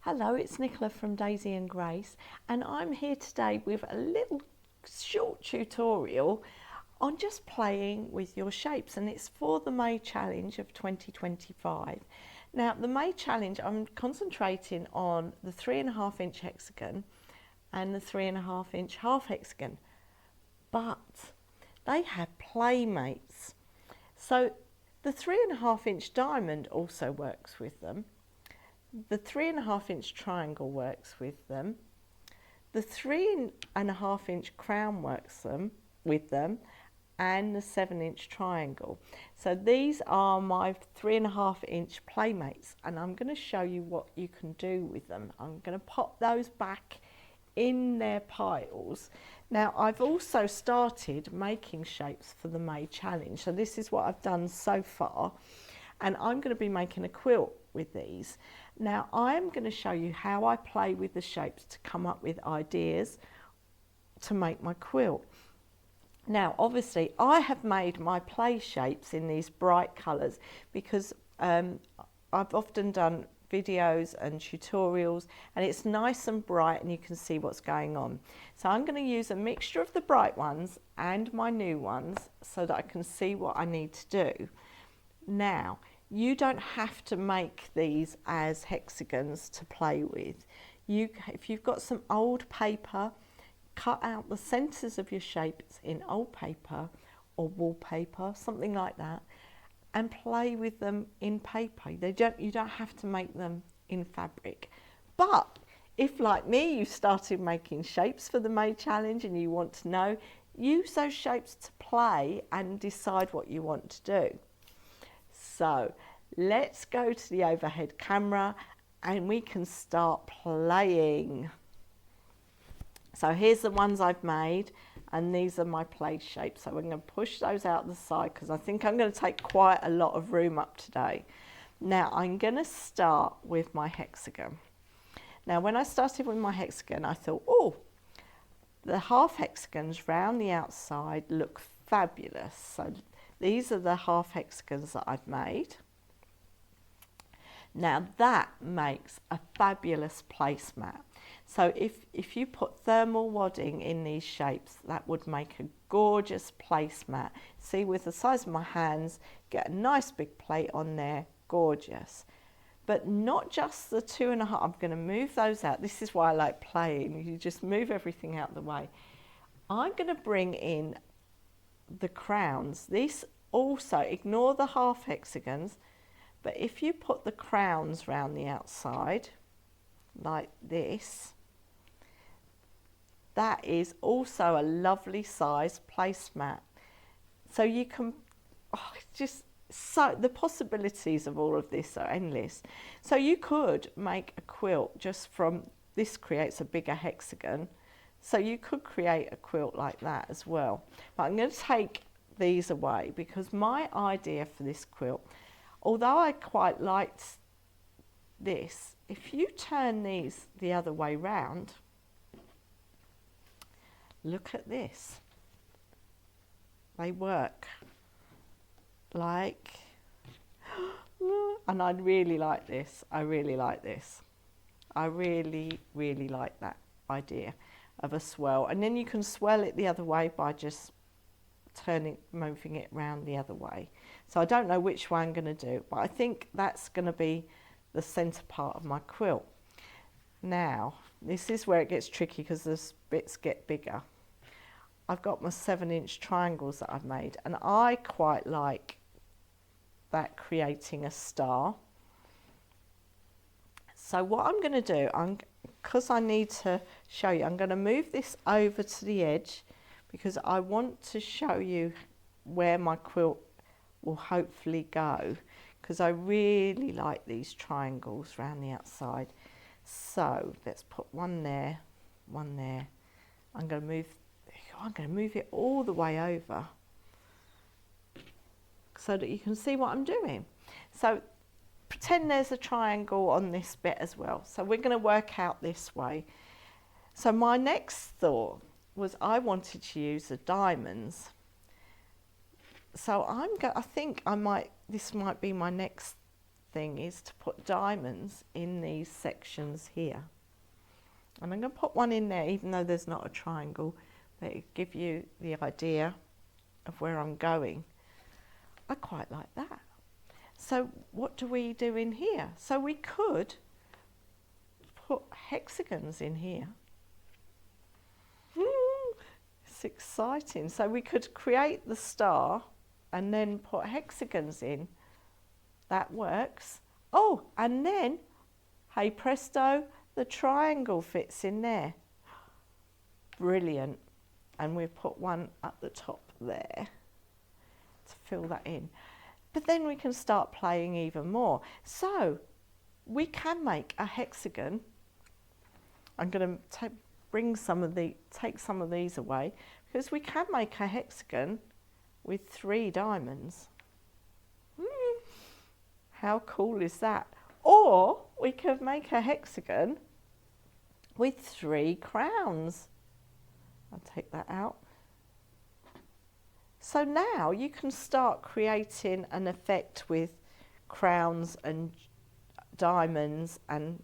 Hello, it's Nicola from Daisy and Grace, and I'm here today with a little short tutorial on just playing with your shapes, and it's for the May Challenge of 2025. Now, the May Challenge, I'm concentrating on the 3.5 inch hexagon and the 3.5 inch half hexagon, but they have playmates. So the 3.5 inch diamond also works with them. The 3.5 inch triangle works with them. The 3.5 inch crown works with them, and the 7 inch triangle. So these are my 3.5 inch playmates, and I'm going to show you what you can do with them. I'm going to pop those back in their piles. Now, I've also started making shapes for the May Challenge. So this is what I've done so far, and I'm going to be making a quilt with these. Now, I'm going to show you how I play with the shapes to come up with ideas to make my quilt. Now, obviously, I have made my play shapes in these bright colours because I've often done videos and tutorials, and it's nice and bright and you can see what's going on. So I'm going to use a mixture of the bright ones and my new ones so that I can see what I need to do. Now, you don't have to make these as hexagons to play with. If you've got some old paper, cut out the centres of your shapes in old paper or wallpaper, something like that, and play with them in paper. You don't have to make them in fabric. But if, like me, you started making shapes for the May Challenge and you want to know, use those shapes to play and decide what you want to do. So let's go to the overhead camera and we can start playing. So here's the ones I've made, and these are my play shapes. So we're going to push those out the side because I think I'm going to take quite a lot of room up today. Now I'm going to start with my hexagon. Now when I started with my hexagon, I thought, oh, the half hexagons round the outside look fabulous. So these are the half hexagons that I've made. Now that makes a fabulous placemat. So if you put thermal wadding in these shapes, that would make a gorgeous placemat. See, with the size of my hands, get a nice big plate on there, gorgeous. But not just the 2.5, I'm going to move those out. This is why I like playing. You just move everything out of the way. I'm going to bring in the crowns. These also, ignore the half hexagons, but if you put the crowns round the outside, like this, that is also a lovely size placemat. So you can, the possibilities of all of this are endless. So you could make a quilt just from, this creates a bigger hexagon. So you could create a quilt like that as well. But I'm going to take these away because my idea for this quilt, although I quite liked this, if you turn these the other way round, look at this. They work like, and I really like this. I really like this. I really, really like that idea of a swirl. And then you can swirl it the other way by just moving it round the other way. So I don't know which way I'm going to do, but I think that's going to be the centre part of my quilt. Now, this is where it gets tricky because the bits get bigger. I've got my 7 inch triangles that I've made, and I quite like that creating a star. So what I'm going to do, because I need to show you, I'm going to move this over to the edge because I want to show you where my quilt will hopefully go, because I really like these triangles around the outside. So let's put one there, one there. I'm going to move it all the way over so that you can see what I'm doing. So pretend there's a triangle on this bit as well. So we're going to work out this way. So my next thought was I wanted to use the diamonds. So I think this might be my next thing is to put diamonds in these sections here. And I'm going to put one in there even though there's not a triangle, but it'll give you the idea of where I'm going. I quite like that. So what do we do in here? So we could put hexagons in here. It's exciting. So we could create the star and then put hexagons in. That works. Oh, and then, hey presto, the triangle fits in there. Brilliant. And we've put one at the top there to fill that in. But then we can start playing even more. So we can make a hexagon. I'm going to take some of these away, because we can make a hexagon with 3 diamonds. How cool is that? Or we could make a hexagon with 3 crowns. I'll take that out. So now you can start creating an effect with crowns and diamonds and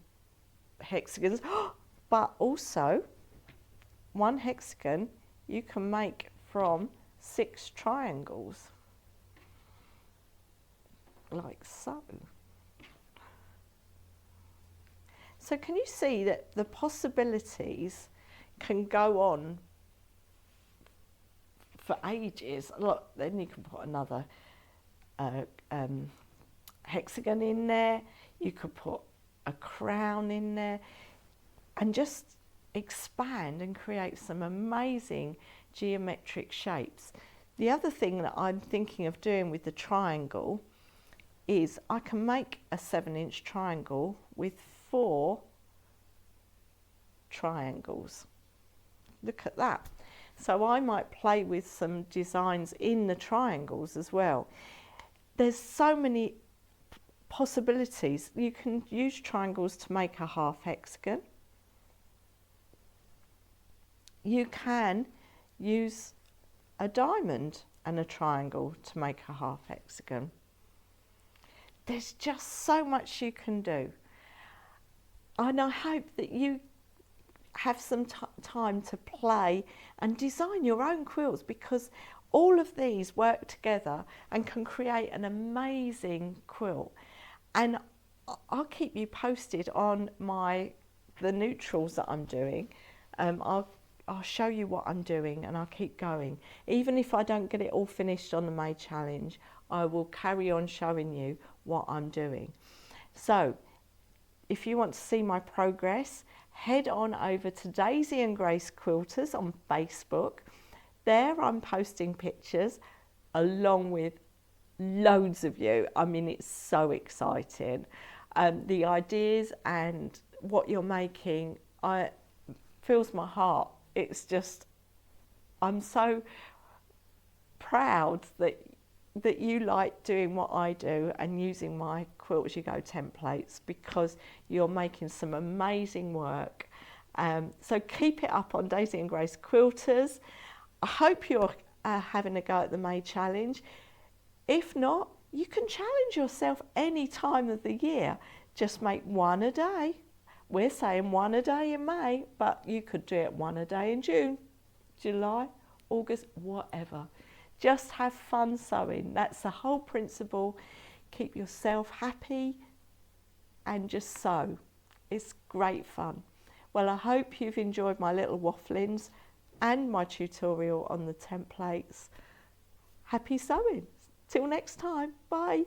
hexagons, but also one hexagon you can make from 6 triangles, like so. So can you see that the possibilities can go on for ages? Look, then you can put another hexagon in there, you could put a crown in there, and just expand and create some amazing geometric shapes. The other thing that I'm thinking of doing with the triangle is I can make a 7-inch triangle with 4 triangles. Look at that. So I might play with some designs in the triangles as well. There's so many possibilities. You can use triangles to make a half hexagon. You can use a diamond and a triangle to make a half hexagon. There's just so much you can do. And I hope that you have some time to play and design your own quilts, because all of these work together and can create an amazing quilt. And I'll keep you posted on the neutrals that I'm doing. I'll show you what I'm doing, and I'll keep going. Even if I don't get it all finished on the May challenge, I will carry on showing you what I'm doing. So if you want to see my progress, head on over to Daisy and Grace Quilters on Facebook. There I'm posting pictures along with loads of you. I mean, it's so exciting. The ideas and what you're making fills my heart. It's just, I'm so proud that you like doing what I do and using my Quilt As You Go templates, because you're making some amazing work. So keep it up on Daisy and Grace Quilters. I hope you're having a go at the May challenge. If not, you can challenge yourself any time of the year. Just make 1 a day. We're saying 1 a day in May, but you could do it 1 a day in June, July, August, whatever. Just have fun sewing. That's the whole principle. Keep yourself happy and just sew. It's great fun. Well, I hope you've enjoyed my little wafflings and my tutorial on the templates. Happy sewing. Till next time. Bye.